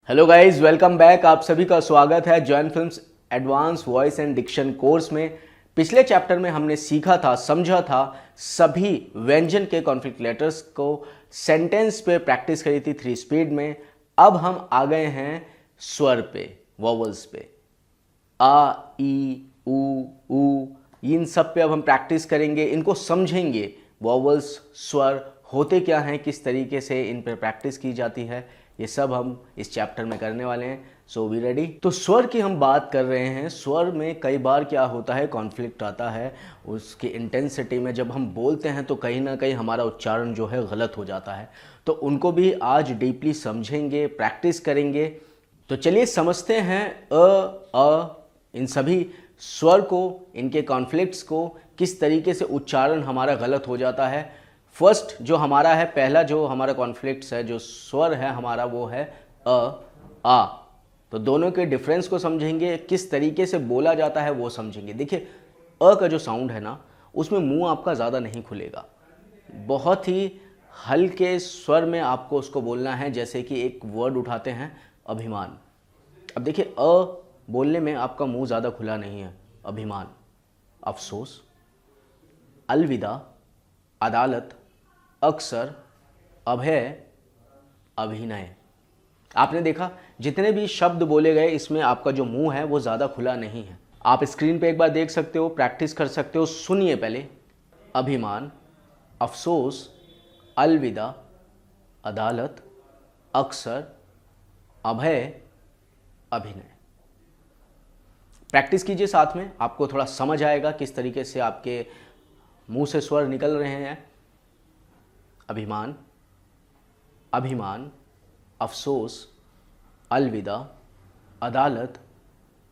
Hello guys, welcome back. आप सभी का स्वागत है join films advance voice and diction course में। पिछले चैप्टर में हमने सीखा था, समझा था सभी व्यंजन के कॉन्फ्लिक्ट लेटर्स को सेंटेंस पे प्रैक्टिस करी थी 3 स्पीड में। अब हम आ गए हैं स्वर पे, वॉवल्स पे। आ, ई, ऊ, इन सब पे अब हम प्रैक्टिस करेंगे, इनको समझेंगे। वॉवल्स, स्वर होते क्या हैं, किस तरीके से इन पर प्रैक्टिस की जाती है, ये सब हम इस चैप्टर में करने वाले हैं। So we ready? तो स्वर की हम बात कर रहे हैं। स्वर में कई बार क्या होता है, कॉन्फ्लिक्ट आता है उसकी इंटेंसिटी में। जब हम बोलते हैं तो कहीं ना कहीं हमारा उच्चारण जो है गलत हो जाता है, तो उनको भी आज डीपली समझेंगे, प्रैक्टिस करेंगे। तो चलिए समझते हैं इन सभी स्वर को, इनके कॉन्फ्लिक्ट्स को, किस तरीके से उच्चारण हमारा गलत हो जाता है। फर्स्ट जो हमारा है, पहला जो हमारा कॉन्फ्लिक्ट्स है, जो स्वर है हमारा, वो है आ। तो दोनों के डिफरेंस को समझेंगे, किस तरीके से बोला जाता है वो समझेंगे। देखिए, का जो साउंड है ना, उसमें मुंह आपका ज़्यादा नहीं खुलेगा, बहुत ही हल्के स्वर में आपको उसको बोलना है। जैसे कि एक वर्ड उठाते हैं, अभिमान। अब देखिए, बोलने में आपका मुंह ज़्यादा खुला नहीं है। अभिमान, अफसोस, अलविदा, अदालत, अक्सर, अभय, अभिनय। आपने देखा जितने भी शब्द बोले गए, इसमें आपका जो मुंह है वो ज़्यादा खुला नहीं है। आप स्क्रीन पे एक बार देख सकते हो, प्रैक्टिस कर सकते हो। सुनिए पहले। अभिमान, अफसोस, अलविदा, अदालत, अक्सर, अभय, अभिनय। प्रैक्टिस कीजिए साथ में, आपको थोड़ा समझ आएगा किस तरीके से आपके मुंह से स्वर निकल रहे हैं। अभिमान, अभिमान, अफसोस, अलविदा, अदालत,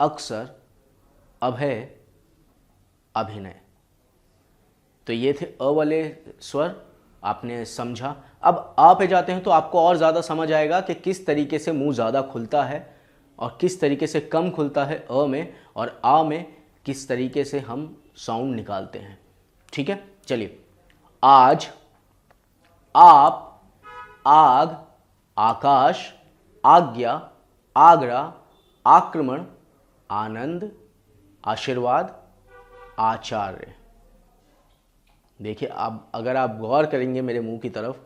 अक्सर, अभय, अभिनय। तो ये थे अ वाले स्वर, आपने समझा। अब आ पे जाते हैं तो आपको और ज़्यादा समझ आएगा कि किस तरीके से मुंह ज़्यादा खुलता है और किस तरीके से कम खुलता है अ में, और आ में किस तरीके से हम साउंड निकालते हैं। ठीक है, चलिए। आज, आप, आग, आकाश, आज्ञा, आगरा, आक्रमण, आनंद, आशीर्वाद, आचार्य। देखिए, अब अगर आप गौर करेंगे मेरे मुंह की तरफ,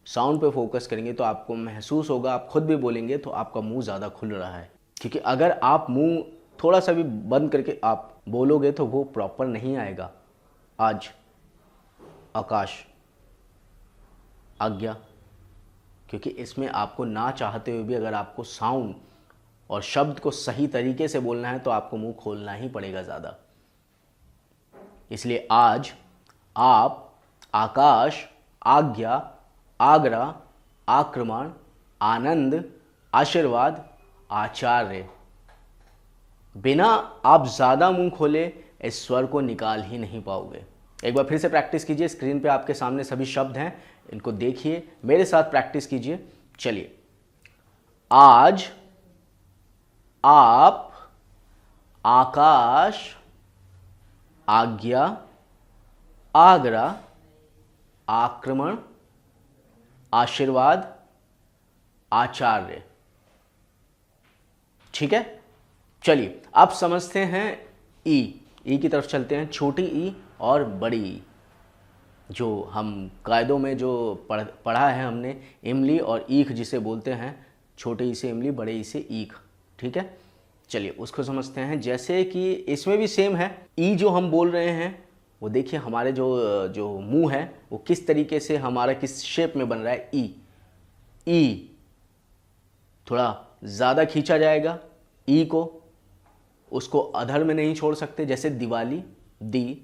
साउंड पे फोकस करेंगे, तो आपको महसूस होगा, आप खुद भी बोलेंगे तो आपका मुंह ज़्यादा खुल रहा है। क्योंकि अगर आप मुंह थोड़ा सा भी बंद करके आप बोलोगे तो वो प्रॉपर नहीं आएगा। आज, आकाश, आज्ञा, क्योंकि इसमें आपको ना चाहते हुए भी अगर आपको साउंड और शब्द को सही तरीके से बोलना है तो आपको मुंह खोलना ही पड़ेगा ज़्यादा। इसलिए आज, आप, आकाश, आज्ञा, आगरा, आक्रमण, आनंद, आशीर्वाद, आचार्य। बिना आप ज़्यादा मुंह खोले इस स्वर को निकाल ही नहीं पाओगे। एक बार फिर से प्रैक्टिस कीजिए। स्क्रीन पे आपके सामने सभी शब्द हैं, इनको देखिए, मेरे साथ प्रैक्टिस कीजिए। चलिए। आज, आप, आकाश, आज्ञा, आगरा, आक्रमण, आशीर्वाद, आचार्य। ठीक है, चलिए। आप समझते हैं ई की तरफ चलते हैं। छोटी ई और बड़ी ई, जो हम कायदों में जो पढ़ा है हमने, इमली और ईख जिसे बोलते हैं। छोटे ई से इमली, बड़े ई से ईख। ठीक है, चलिए उसको समझते हैं। जैसे कि इसमें भी सेम है। ई जो हम बोल रहे हैं वो देखिए, हमारे जो मुंह है वो किस तरीके से, हमारा किस शेप में बन रहा है। ई थोड़ा ज़्यादा खींचा जाएगा ई को, उसको अधर में नहीं छोड़ सकते। जैसे दिवाली, दी,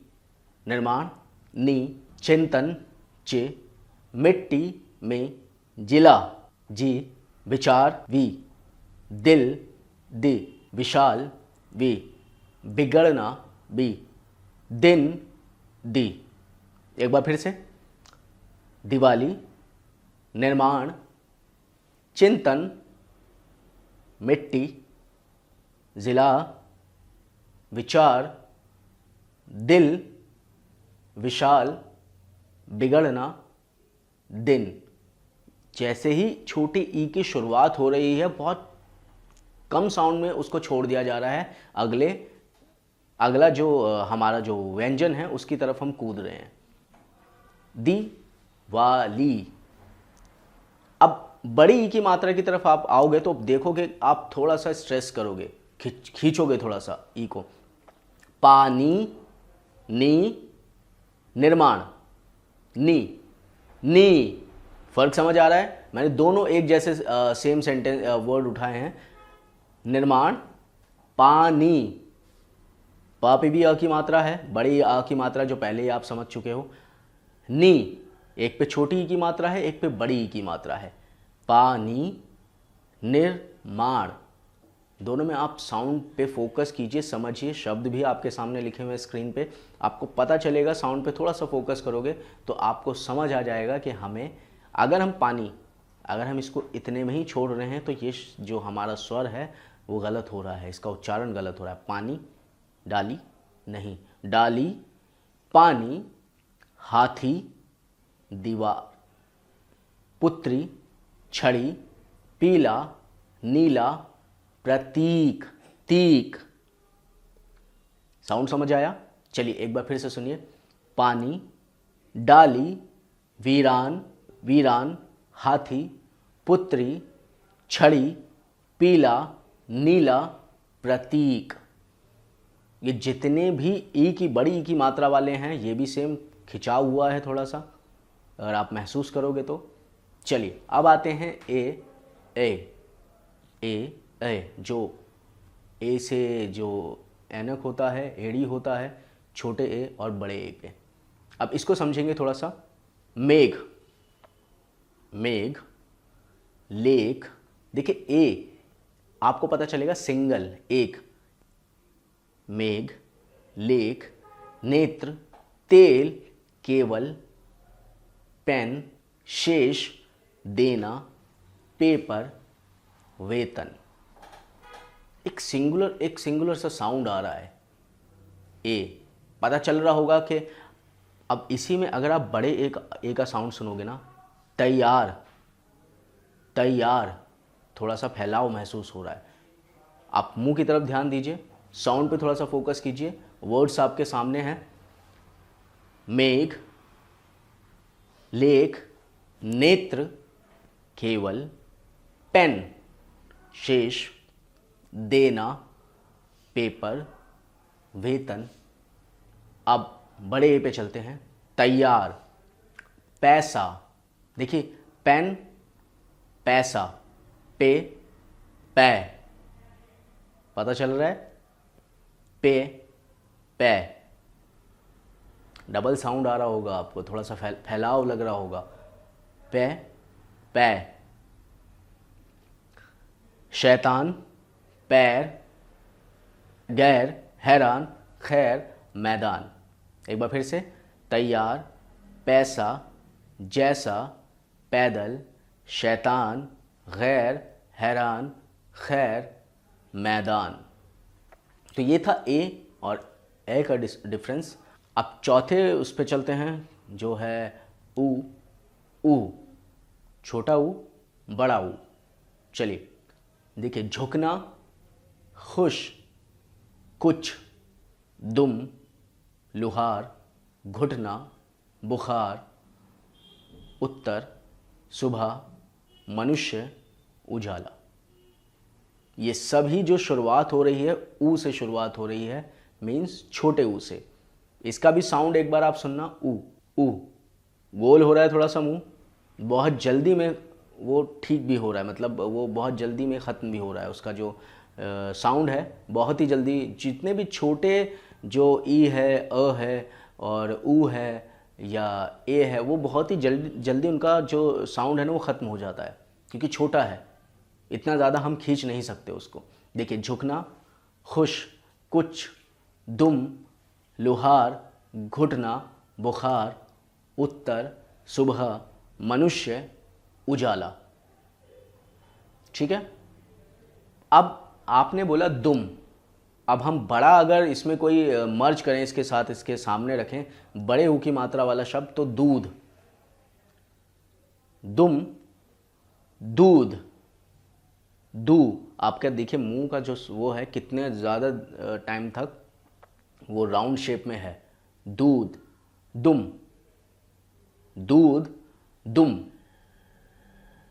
निर्माण, नी, चिंतन, चे, मिट्टी, में, जिला, जी, विचार, वी, दिल, दि, विशाल, वी, बिगड़ना, बी, दिन, दी। एक बार फिर से। दिवाली, निर्माण, चिंतन, मिट्टी, जिला, विचार, दिल, विशाल, बिगड़ना, दिन। जैसे ही छोटी ई की शुरुआत हो रही है, बहुत कम साउंड में उसको छोड़ दिया जा रहा है, अगला जो हमारा जो व्यंजन है उसकी तरफ हम कूद रहे हैं। दिवाली। अब बड़ी ई की मात्रा की तरफ आप आओगे तो देखोगे आप थोड़ा सा स्ट्रेस करोगे, खींचोगे थोड़ा सा ई को। पानी, नी, निर्माण, नी। फर्क समझ आ रहा है? मैंने दोनों एक जैसे सेम सेंटेंस वर्ड उठाए हैं। निर्माण, पानी, पा पे भी अ की मात्रा है, बड़ी आ की मात्रा जो पहले ही आप समझ चुके हो। नी, एक पे छोटी ई की मात्रा है, एक पे बड़ी ई की मात्रा है। पानी, निर्माण। दोनों में आप साउंड पे फोकस कीजिए, समझिए। शब्द भी आपके सामने लिखे हुए स्क्रीन पे, आपको पता चलेगा। साउंड पे थोड़ा सा फोकस करोगे तो आपको समझ आ जाएगा कि हमें अगर हम इसको इतने में ही छोड़ रहे हैं तो ये जो हमारा स्वर है वो गलत हो रहा है, इसका उच्चारण गलत हो रहा है। पानी, डाली नहीं, डाली, पानी, हाथी, दीवार, पुत्री, छड़ी, पीला, नीला, प्रतीक, तीक। साउंड समझ आया? चलिए एक बार फिर से सुनिए। पानी, डाली, वीरान, हाथी, पुत्री, छड़ी, पीला, नीला, प्रतीक। ये जितने भी ई की बड़ी ई की मात्रा वाले हैं ये भी सेम खिंचाव हुआ है थोड़ा सा, अगर आप महसूस करोगे तो। चलिए अब आते हैं ए, जो ए से जो ऐनक होता है, एड़ी होता है, छोटे ए और बड़े ए पे। अब इसको समझेंगे थोड़ा सा। मेघ, लेख। देखिए ए आपको पता चलेगा सिंगल, एक। मेघ, लेख, नेत्र, तेल, केवल, पेन, शेष, देना, पेपर, वेतन। एक सिंगुलर सा साउंड आ रहा है ए। पता चल रहा होगा कि अब इसी में अगर आप बड़े ए का साउंड सुनोगे ना, तैयार, थोड़ा सा फैलाव महसूस हो रहा है। आप मुंह की तरफ ध्यान दीजिए, साउंड पे थोड़ा सा फोकस कीजिए। वर्ड्स आपके सामने हैं। मेघ, लेख, नेत्र, केवल, पेन, शेष, देना, पेपर, वेतन। अब बड़े ए पे चलते हैं। तैयार, पैसा। देखिए पेन, पैसा, पै, पता चल रहा है? पै, डबल साउंड आ रहा होगा आपको, थोड़ा सा फैलाव लग रहा होगा। पै, शैतान, पैर, गैर, हैरान, खैर, मैदान। एक बार फिर से। तैयार, पैसा, जैसा, पैदल, शैतान, गैर, हैरान, खैर, मैदान। तो ये था ए और ए का डिफरेंस। अब चौथे उस पे चलते हैं जो है ऊ, छोटा ऊ, बड़ा ऊ। चलिए देखिए, झुकना, खुश, कुछ, दुम, लुहार, घुटना, बुखार, उत्तर, सुबह, मनुष्य, उजाला। ये सभी जो शुरुआत हो रही है ऊ से शुरुआत हो रही है, मीन्स छोटे ऊ से। इसका भी साउंड एक बार आप सुनना। ऊ, गोल हो रहा है थोड़ा सा मुंह, बहुत जल्दी में वो ठीक भी हो रहा है, मतलब वो बहुत जल्दी में ख़त्म भी हो रहा है। उसका जो साउंड है बहुत ही जल्दी, जितने भी छोटे जो ई है, अ है और ऊ है या ए है, वो बहुत ही जल्दी उनका जो साउंड है ना वो ख़त्म हो जाता है, क्योंकि छोटा है, इतना ज़्यादा हम खींच नहीं सकते उसको। देखिए, झुकना, खुश, कुछ, दुम, लुहार, घुटना, बुखार, उत्तर, सुबह, मनुष्य, उजाला। ठीक है। अब आपने बोला दुम। अब हम बड़ा अगर इसमें कोई मर्ज करें, इसके साथ इसके सामने रखें बड़े ऊ की मात्रा वाला शब्द, तो दूध, दुम, दूध। दू, आपका देखिए मुंह का जो वो है कितने ज़्यादा टाइम तक वो राउंड शेप में है। दूध, दुम, दूध, दुम।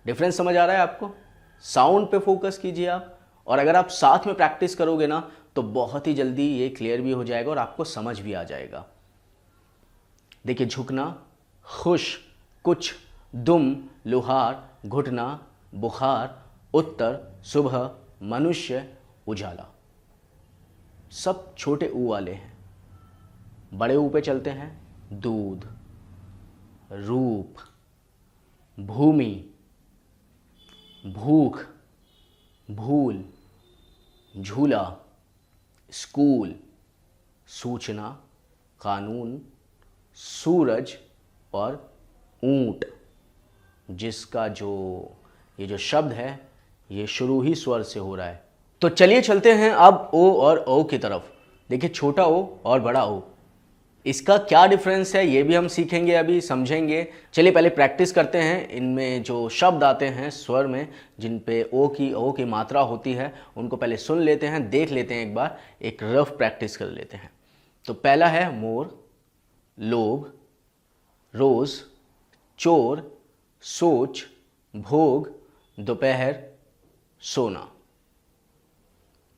डिफरेंस समझ आ रहा है आपको? साउंड पे फोकस कीजिए आप, और अगर आप साथ में प्रैक्टिस करोगे ना तो बहुत ही जल्दी ये क्लियर भी हो जाएगा और आपको समझ भी आ जाएगा। देखिए झुकना, खुश, कुछ, दुम, लुहार, घुटना, बुखार, उत्तर, सुबह, मनुष्य, उजाला। सब छोटे ऊ वाले हैं। बड़े ऊ पे चलते हैं। दूध, रूप, भूमि, भूख, भूल, झूला, स्कूल, सूचना, कानून, सूरज और ऊंट, जिसका ये जो शब्द है ये शुरू ही स्वर से हो रहा है। तो चलिए चलते हैं अब ओ और ओ की तरफ। देखिए छोटा ओ और बड़ा ओ, इसका क्या डिफरेंस है ये भी हम सीखेंगे, अभी समझेंगे। चलिए पहले प्रैक्टिस करते हैं। इनमें जो शब्द आते हैं स्वर में, जिन पे ओ की मात्रा होती है, उनको पहले सुन लेते हैं, देख लेते हैं एक बार, एक रफ प्रैक्टिस कर लेते हैं। तो पहला है मोर, लोभ, रोज, चोर, सोच, भोग, दोपहर, सोना।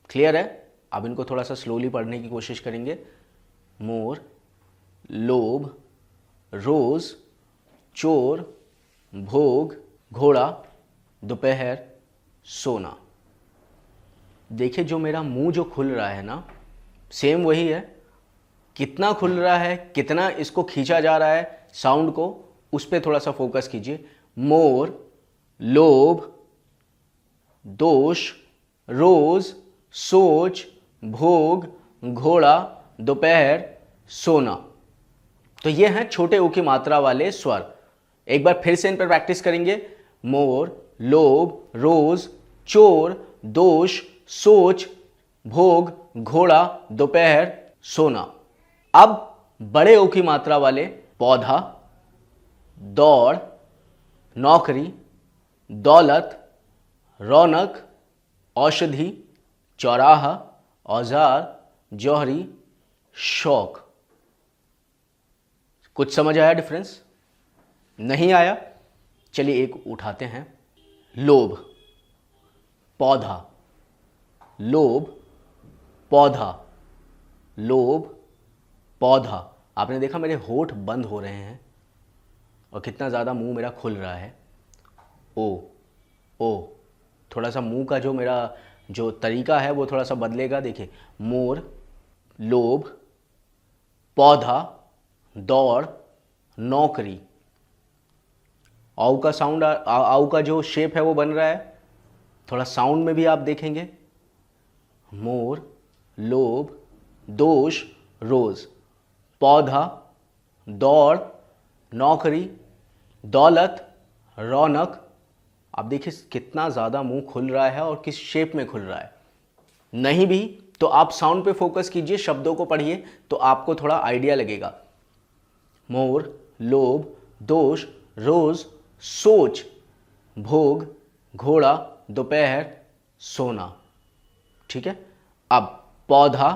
क्लियर है? अब इनको थोड़ा सा स्लोली पढ़ने की कोशिश करेंगे। मोर, लोभ, रोज, चोर, भोग, घोड़ा, दोपहर, सोना। देखिए जो मेरा मुंह जो खुल रहा है ना, सेम वही है। कितना खुल रहा है, कितना इसको खींचा जा रहा है साउंड को, उस पर थोड़ा सा फोकस कीजिए। मोर, लोभ, दोष, रोज, सोच, भोग, घोड़ा, दोपहर, सोना। तो ये हैं छोटे ऊ की मात्रा वाले स्वर। एक बार फिर से इन पर प्रैक्टिस करेंगे। मोर, लोभ, रोज, चोर, दोष, सोच, भोग, घोड़ा, दोपहर, सोना। अब बड़े ओ की मात्रा वाले पौधा, दौड़, नौकरी, दौलत, रौनक, औषधि, चौराहा, औजार, जौहरी, शौक। कुछ समझ आया डिफरेंस? नहीं आया? चलिए एक उठाते हैं। लोभ, पौधा, लोभ, पौधा, लोभ, पौधा। आपने देखा मेरे होठ बंद हो रहे हैं और कितना ज़्यादा मुंह मेरा खुल रहा है। ओ, ओ, थोड़ा सा मुंह का जो मेरा जो तरीका है वो थोड़ा सा बदलेगा। देखिए मोर, लोभ, पौधा, दौड़, नौकरी। आऊ का साउंड, आऊ का जो शेप है वो बन रहा है। थोड़ा साउंड में भी आप देखेंगे। मोर, लोभ, दोष, रोज, पौधा, दौड़, नौकरी, दौलत, रौनक। आप देखिए कितना ज़्यादा मुंह खुल रहा है और किस शेप में खुल रहा है। नहीं भी तो आप साउंड पे फोकस कीजिए, शब्दों को पढ़िए तो आपको थोड़ा आइडिया लगेगा। मोर, लोभ, दोष, रोज, सोच, भोग, घोड़ा, दोपहर, सोना। ठीक है? अब पौधा,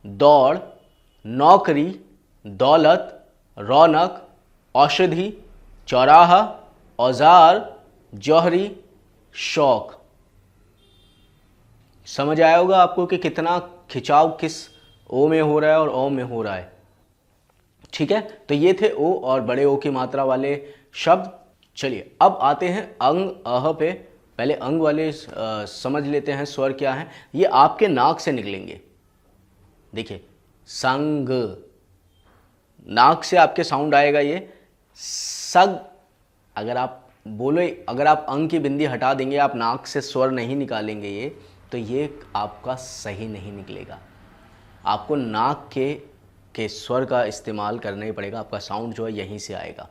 दौड़, नौकरी, दौलत, रौनक, औषधि, चौराहा, औजार, जौहरी, शौक। समझ आया होगा आपको कि कितना खिंचाव किस ओ में हो रहा है और ओ में हो रहा है। ठीक है? तो ये थे ओ और बड़े ओ की मात्रा वाले शब्द। चलिए अब आते हैं अंग अह पे। पहले अंग वाले समझ लेते हैं स्वर क्या है। ये आपके नाक से निकलेंगे। देखिए संग, नाक से आपके साउंड आएगा ये सग। अगर आप बोलो, अगर आप अंग की बिंदी हटा देंगे, आप नाक से स्वर नहीं निकालेंगे ये, तो ये आपका सही नहीं निकलेगा। आपको नाक के स्वर का इस्तेमाल करना ही पड़ेगा। आपका साउंड जो है यहीं से आएगा।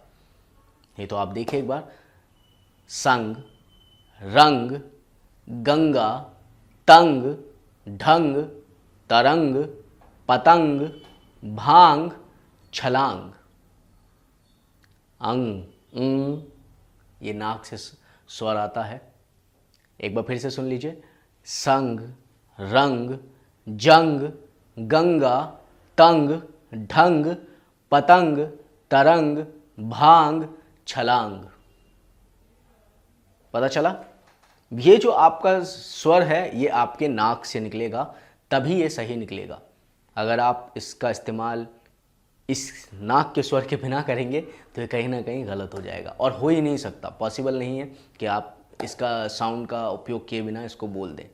ये तो आप देखिए एक बार। संग, रंग, गंगा, तंग, ढंग, तरंग, पतंग, भांग, छलांग। अंग, ये नाक से स्वर आता है। एक बार फिर से सुन लीजिए, संग, रंग, जंग, गंगा, तंग, ढंग, पतंग, तरंग, भांग, छलांग। पता चला? ये जो आपका स्वर है ये आपके नाक से निकलेगा, तभी ये सही निकलेगा। अगर आप इसका इस्तेमाल इस नाक के स्वर के बिना करेंगे तो ये कहीं ना कहीं गलत हो जाएगा, और हो ही नहीं सकता, पॉसिबल नहीं है कि आप इसका साउंड का उपयोग किए बिना इसको बोल दें।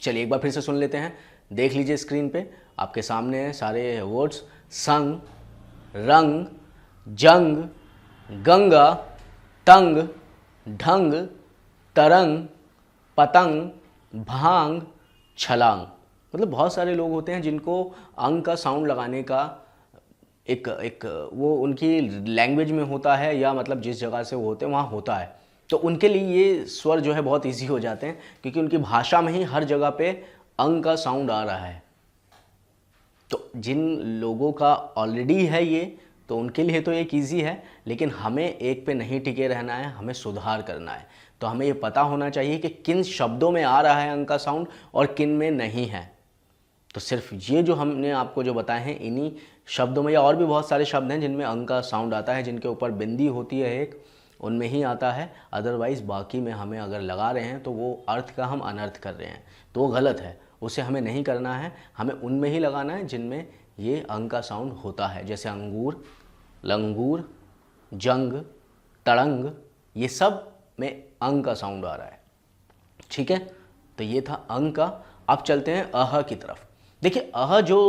चलिए एक बार फिर से सुन लेते हैं, देख लीजिए स्क्रीन पे आपके सामने हैं सारे वर्ड्स, संग, रंग, जंग, गंगा, तंग, ढंग, तरंग, पतंग, भांग, छलांग। मतलब बहुत सारे लोग होते हैं जिनको अंग का साउंड लगाने का एक वो उनकी लैंग्वेज में होता है, या मतलब जिस जगह से वो होते हैं वहाँ होता है, तो उनके लिए ये स्वर जो है बहुत इजी हो जाते हैं, क्योंकि उनकी भाषा में ही हर जगह पे अंग का साउंड आ रहा है। तो जिन लोगों का ऑलरेडी है ये, तो उनके लिए तो एक ईजी है, लेकिन हमें एक पे नहीं टिके रहना है, हमें सुधार करना है। तो हमें ये पता होना चाहिए कि किन शब्दों में आ रहा है अंग का साउंड और किन में नहीं है। तो सिर्फ ये जो हमने आपको जो बताए हैं इन्हीं शब्दों में, या और भी बहुत सारे शब्द हैं जिनमें अंग का साउंड आता है, जिनके ऊपर बिंदी होती है एक, उनमें ही आता है। अदरवाइज़ बाकी में हमें अगर लगा रहे हैं तो वो अर्थ का हम अनर्थ कर रहे हैं, तो वो गलत है, उसे हमें नहीं करना है। हमें उनमें ही लगाना है जिनमें ये अंग का साउंड होता है, जैसे अंगूर, लंगूर, जंग, तड़ंग, ये सब में अंग का साउंड आ रहा है। ठीक है, तो ये था अंग का। अब चलते हैं अह की तरफ। देखिए अह जो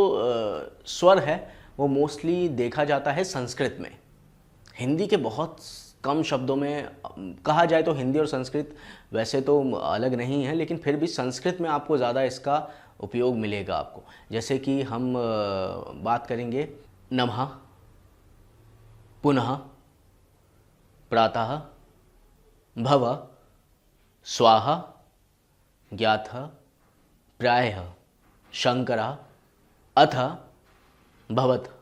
स्वर है वो मोस्टली देखा जाता है संस्कृत में। हिंदी के बहुत कम शब्दों में कहा जाए तो हिंदी और संस्कृत वैसे तो अलग नहीं है, लेकिन फिर भी संस्कृत में आपको ज़्यादा इसका उपयोग मिलेगा आपको। जैसे कि हम बात करेंगे नमः, पुनः, प्रातः, भव, स्वाहा, ज्ञातः, प्रायः, शंकरः, अथ, भवतः।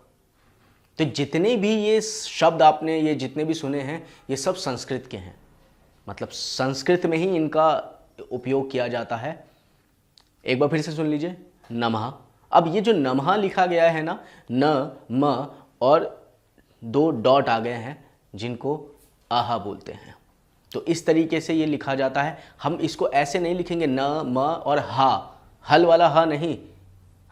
तो जितने भी ये शब्द आपने ये जितने भी सुने हैं ये सब संस्कृत के हैं, मतलब संस्कृत में ही इनका उपयोग किया जाता है। एक बार फिर से सुन लीजिए, नमः। अब ये जो नमः लिखा गया है ना, न, म और 2 डॉट आ गए हैं जिनको आहा बोलते हैं, तो इस तरीके से ये लिखा जाता है। हम इसको ऐसे नहीं लिखेंगे न, म और हा, हल वाला हा नहीं,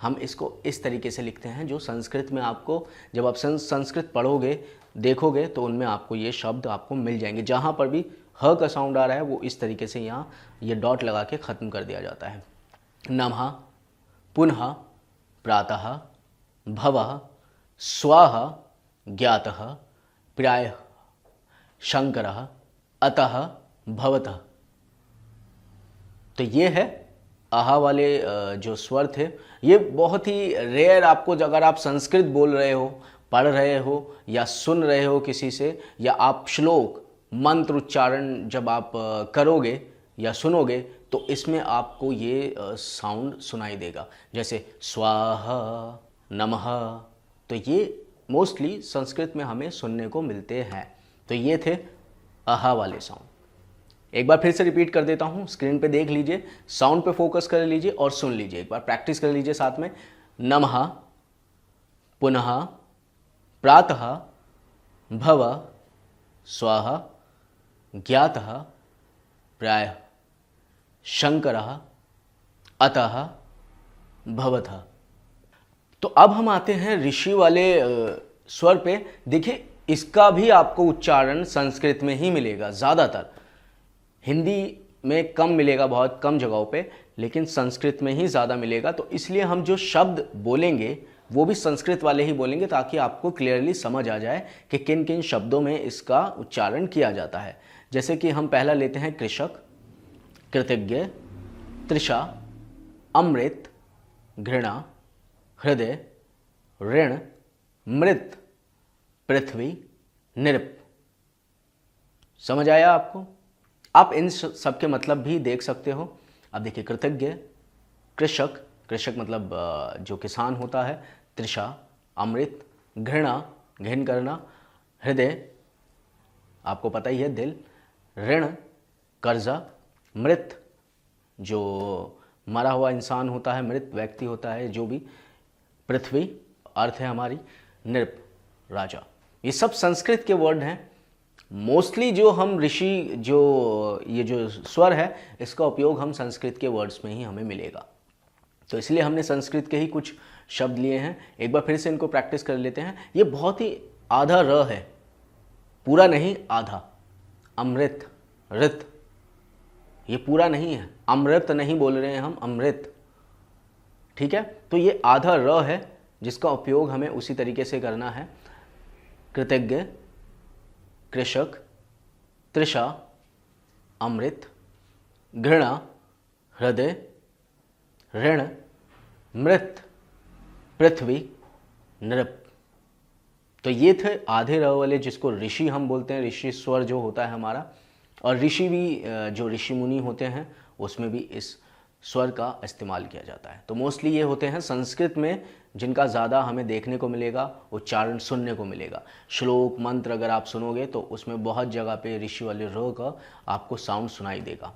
हम इसको इस तरीके से लिखते हैं जो संस्कृत में आपको, जब आप संस्कृत पढ़ोगे देखोगे तो उनमें आपको ये शब्द आपको मिल जाएंगे। जहाँ पर भी ह का साउंड आ रहा है वो इस तरीके से यहाँ ये डॉट लगा के ख़त्म कर दिया जाता है। नमः, पुनः, प्रातः, भवः, स्वाहा, ज्ञातः, प्रायः, शंकरः, अतः, भवतः। तो ये है आहा वाले जो स्वर थे। ये बहुत ही रेयर आपको, अगर आप संस्कृत बोल रहे हो, पढ़ रहे हो या सुन रहे हो किसी से, या आप श्लोक मंत्र उच्चारण जब आप करोगे या सुनोगे तो इसमें आपको ये साउंड सुनाई देगा, जैसे स्वाहा, नमः। तो ये मोस्टली संस्कृत में हमें सुनने को मिलते हैं। तो ये थे आहा वाले साउंड। एक बार फिर से रिपीट कर देता हूँ, स्क्रीन पे देख लीजिए, साउंड पे फोकस कर लीजिए और सुन लीजिए, एक बार प्रैक्टिस कर लीजिए साथ में। नमः, पुनः, प्रातः, भव, स्वाहा, ज्ञातः, प्रायः, शंकरः, अतः, भवतः। तो अब हम आते हैं ऋषि वाले स्वर पे। देखिए इसका भी आपको उच्चारण संस्कृत में ही मिलेगा, ज़्यादातर हिंदी में कम मिलेगा, बहुत कम जगहों पे, लेकिन संस्कृत में ही ज़्यादा मिलेगा। तो इसलिए हम जो शब्द बोलेंगे वो भी संस्कृत वाले ही बोलेंगे, ताकि आपको क्लियरली समझ आ जाए कि किन किन शब्दों में इसका उच्चारण किया जाता है। जैसे कि हम पहला लेते हैं कृषक, कृतज्ञ, तृषा, अमृत, घृणा, हृदय, ऋण, मृत, पृथ्वी, नृप। समझ आया आपको? आप इन सब के मतलब भी देख सकते हो। अब देखिए कृतज्ञ, कृषक, कृषक मतलब जो किसान होता है, तृषा, अमृत, घृणा, घिन करना, हृदय, आपको पता ही है दिल, ऋण, कर्जा, मृत, जो मरा हुआ इंसान होता है, मृत व्यक्ति होता है, जो भी, पृथ्वी, अर्थ है हमारी, नृप, राजा, ये सब संस्कृत के वर्ड हैं। मोस्टली जो हम ऋषि, जो ये जो स्वर है, इसका उपयोग हम संस्कृत के वर्ड्स में ही हमें मिलेगा, तो इसलिए हमने संस्कृत के ही कुछ शब्द लिए हैं। एक बार फिर से इनको प्रैक्टिस कर लेते हैं। ये बहुत ही आधा र है, पूरा नहीं, आधा। अमृत, ऋत, ये पूरा नहीं है, अमृत नहीं बोल रहे हैं हम, अमृत, ठीक है। तो ये आधा र है जिसका उपयोग हमें उसी तरीके से करना है। कृतज्ञ, कृषक, तृषा, अमृत, घृणा, हृदय, ऋण, मृत, पृथ्वी, नृप। तो ये थे आधे र वाले, जिसको ऋषि हम बोलते हैं, ऋषि स्वर जो होता है हमारा। और ऋषि भी, जो ऋषि मुनि होते हैं, उसमें भी इस स्वर का इस्तेमाल किया जाता है। तो मोस्टली ये होते हैं संस्कृत में, जिनका ज़्यादा हमें देखने को मिलेगा, उच्चारण सुनने को मिलेगा। श्लोक, मंत्र अगर आप सुनोगे तो उसमें बहुत जगह पे ऋषि वाले र का आपको साउंड सुनाई देगा।